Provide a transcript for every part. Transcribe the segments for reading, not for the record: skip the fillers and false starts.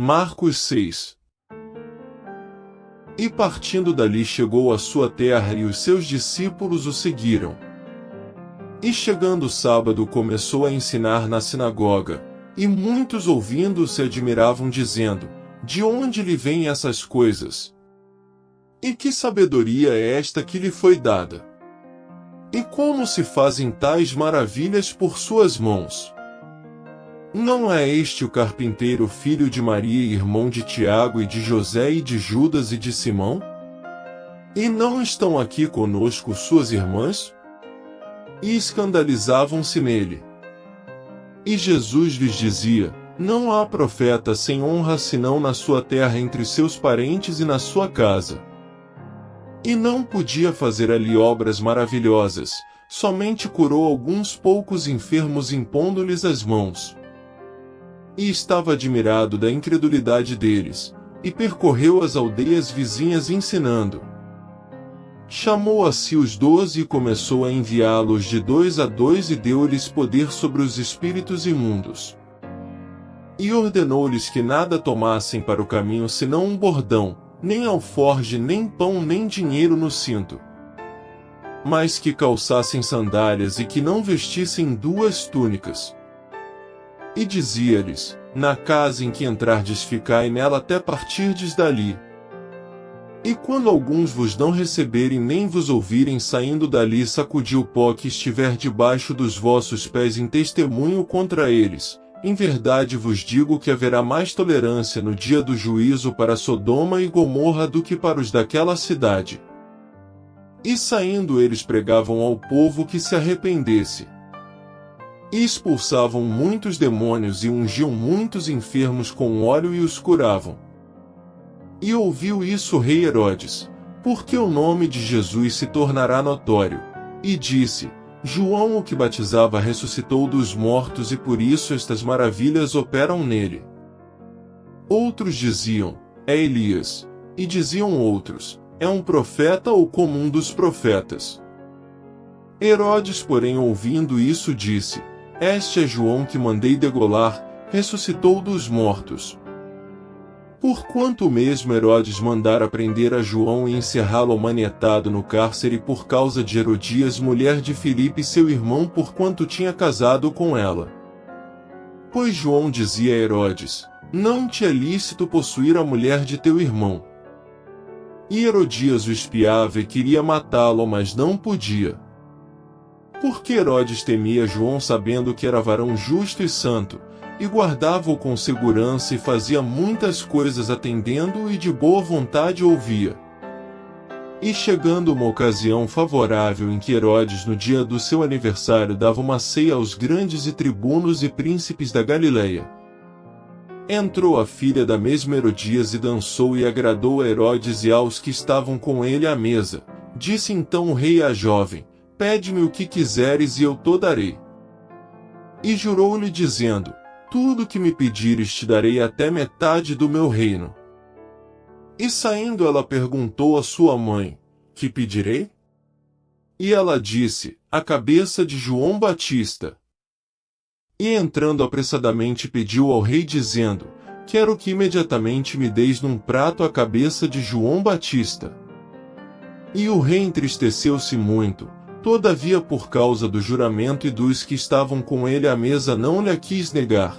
Marcos 6. E partindo dali chegou à sua terra e os seus discípulos o seguiram. E chegando o sábado começou a ensinar na sinagoga, e muitos ouvindo se admiravam dizendo, de onde lhe vêm essas coisas? E que sabedoria é esta que lhe foi dada? E como se fazem tais maravilhas por suas mãos? Não é este o carpinteiro filho de Maria e irmão de Tiago e de José e de Judas e de Simão? E não estão aqui conosco suas irmãs? E escandalizavam-se nele. E Jesus lhes dizia, não há profeta sem honra senão na sua terra entre seus parentes e na sua casa. E não podia fazer ali obras maravilhosas, somente curou alguns poucos enfermos impondo-lhes as mãos. E estava admirado da incredulidade deles, e percorreu as aldeias vizinhas ensinando. Chamou a si os 12 e começou a enviá-los de 2 a 2 e deu-lhes poder sobre os espíritos imundos. E ordenou-lhes que nada tomassem para o caminho senão um bordão, nem alforge, nem pão, nem dinheiro no cinto. Mas que calçassem sandálias e que não vestissem 2 túnicas. E dizia-lhes, na casa em que entrardes ficai nela até partirdes dali. E quando alguns vos não receberem nem vos ouvirem saindo dali sacudi o pó que estiver debaixo dos vossos pés em testemunho contra eles, em verdade vos digo que haverá mais tolerância no dia do juízo para Sodoma e Gomorra do que para os daquela cidade. E saindo eles pregavam ao povo que se arrependesse. E expulsavam muitos demônios e ungiam muitos enfermos com óleo e os curavam. E ouviu isso o rei Herodes, porque o nome de Jesus se tornará notório, e disse, João o que batizava ressuscitou dos mortos e por isso estas maravilhas operam nele. Outros diziam, é Elias, e diziam outros, é um profeta ou como um dos profetas. Herodes, porém, ouvindo isso, disse, este é João que mandei degolar, ressuscitou dos mortos. Porquanto o mesmo Herodes mandara prender a João e encerrá-lo manietado no cárcere por causa de Herodias, mulher de Filipe seu irmão, porquanto tinha casado com ela. Pois João dizia a Herodes, não te é lícito possuir a mulher de teu irmão. E Herodias o espiava e queria matá-lo, mas não podia. Porque Herodes temia João sabendo que era varão justo e santo, e guardava-o com segurança e fazia muitas coisas atendendo e de boa vontade ouvia. E chegando uma ocasião favorável em que Herodes no dia do seu aniversário dava uma ceia aos grandes e tribunos e príncipes da Galileia. Entrou a filha da mesma Herodias e dançou e agradou a Herodes e aos que estavam com ele à mesa. Disse então o rei à jovem, pede-me o que quiseres e eu to darei. E jurou-lhe dizendo, tudo que me pedires te darei até metade do meu reino. E saindo ela perguntou à sua mãe, que pedirei? E ela disse, a cabeça de João Batista. E entrando apressadamente pediu ao rei dizendo, quero que imediatamente me deis num prato a cabeça de João Batista. E o rei entristeceu-se muito, todavia por causa do juramento e dos que estavam com ele à mesa não lhe quis negar.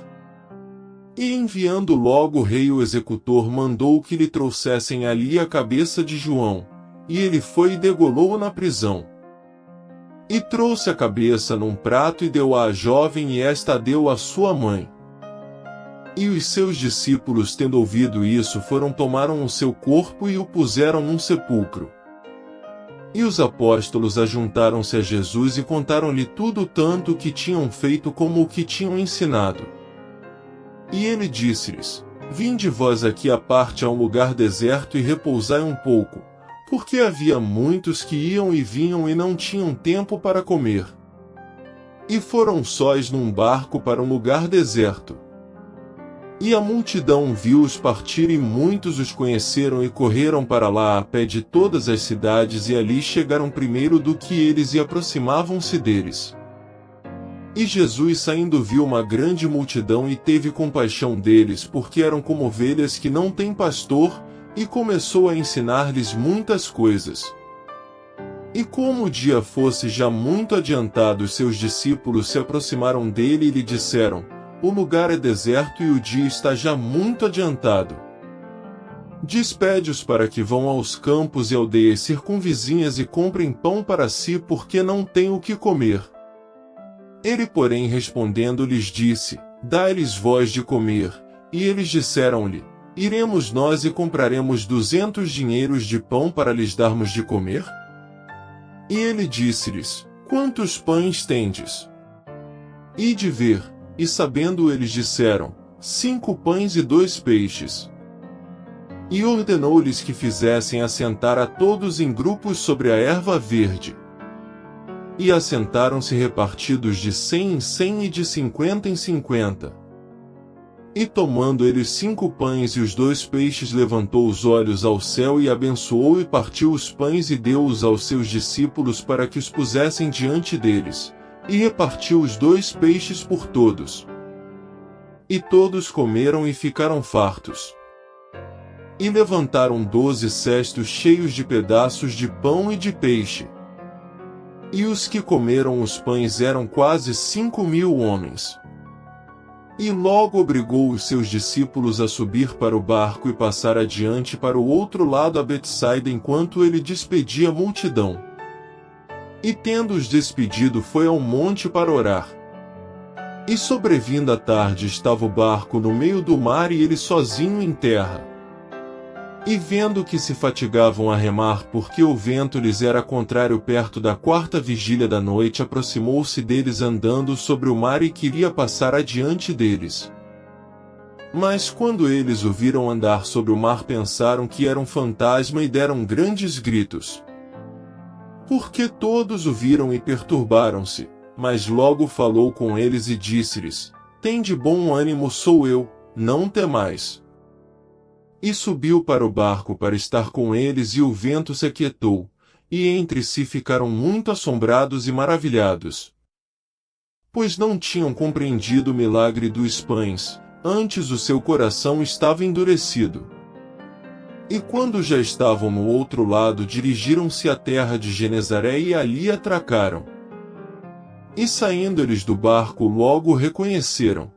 E enviando logo o rei o executor mandou que lhe trouxessem ali a cabeça de João, e ele foi e degolou-o na prisão. E trouxe a cabeça num prato e deu-a à jovem e esta a deu à sua mãe. E os seus discípulos tendo ouvido isso tomaram o seu corpo e o puseram num sepulcro. E os apóstolos ajuntaram-se a Jesus e contaram-lhe tudo tanto o que tinham feito como o que tinham ensinado. E ele disse-lhes, vinde vós aqui à parte a um lugar deserto e repousai um pouco, porque havia muitos que iam e vinham e não tinham tempo para comer. E foram sós num barco para um lugar deserto. E a multidão viu-os partir e muitos os conheceram e correram para lá a pé de todas as cidades e ali chegaram primeiro do que eles e aproximavam-se deles. E Jesus saindo viu uma grande multidão e teve compaixão deles, porque eram como ovelhas que não têm pastor, e começou a ensinar-lhes muitas coisas. E como o dia fosse já muito adiantado, seus discípulos se aproximaram dele e lhe disseram: o lugar é deserto e o dia está já muito adiantado. Despede-os para que vão aos campos e aldeias circunvizinhas e comprem pão para si, porque não têm o que comer. Ele, porém, respondendo, lhes disse: dai-lhes vós de comer. E eles disseram-lhe: iremos nós e compraremos 200 dinheiros de pão para lhes darmos de comer? E ele disse-lhes: quantos pães tendes? Ide ver. E sabendo eles disseram: 5 pães e 2 peixes. E ordenou-lhes que fizessem assentar a todos em grupos sobre a erva verde. E assentaram-se repartidos de 100 em 100 e de 50 em 50. E tomando ele 5 pães e os 2 peixes, levantou os olhos ao céu e abençoou e partiu os pães e deu-os aos seus discípulos para que os pusessem diante deles, e repartiu os 2 peixes por todos. E todos comeram e ficaram fartos. E levantaram 12 cestos cheios de pedaços de pão e de peixe. E os que comeram os pães eram quase 5.000 homens. E logo obrigou os seus discípulos a subir para o barco e passar adiante para o outro lado a Betsaida, enquanto ele despedia a multidão. E tendo-os despedido, foi ao monte para orar. E sobrevindo a tarde, estava o barco no meio do mar e ele sozinho em terra. E vendo que se fatigavam a remar, porque o vento lhes era contrário, perto da 4ª vigília da noite, aproximou-se deles andando sobre o mar e queria passar adiante deles. Mas quando eles o viram andar sobre o mar, pensaram que era um fantasma e deram grandes gritos. Porque todos o viram e perturbaram-se, mas logo falou com eles e disse-lhes: tende bom ânimo, sou eu, não temais. E subiu para o barco para estar com eles, e o vento se aquietou, e entre si ficaram muito assombrados e maravilhados. Pois não tinham compreendido o milagre dos pães, antes o seu coração estava endurecido. E quando já estavam no outro lado, dirigiram-se à terra de Genezaré e ali atracaram. E saindo eles do barco, logo o reconheceram.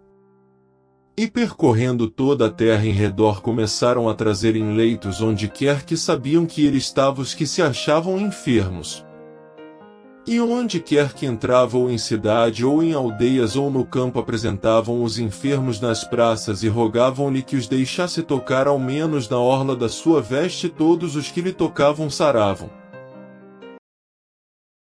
E percorrendo toda a terra em redor, começaram a trazer em leitos onde quer que sabiam que ele estava os que se achavam enfermos. E onde quer que entrava, ou em cidade, ou em aldeias, ou no campo, apresentavam os enfermos nas praças e rogavam-lhe que os deixasse tocar ao menos na orla da sua veste. Todos os que lhe tocavam saravam.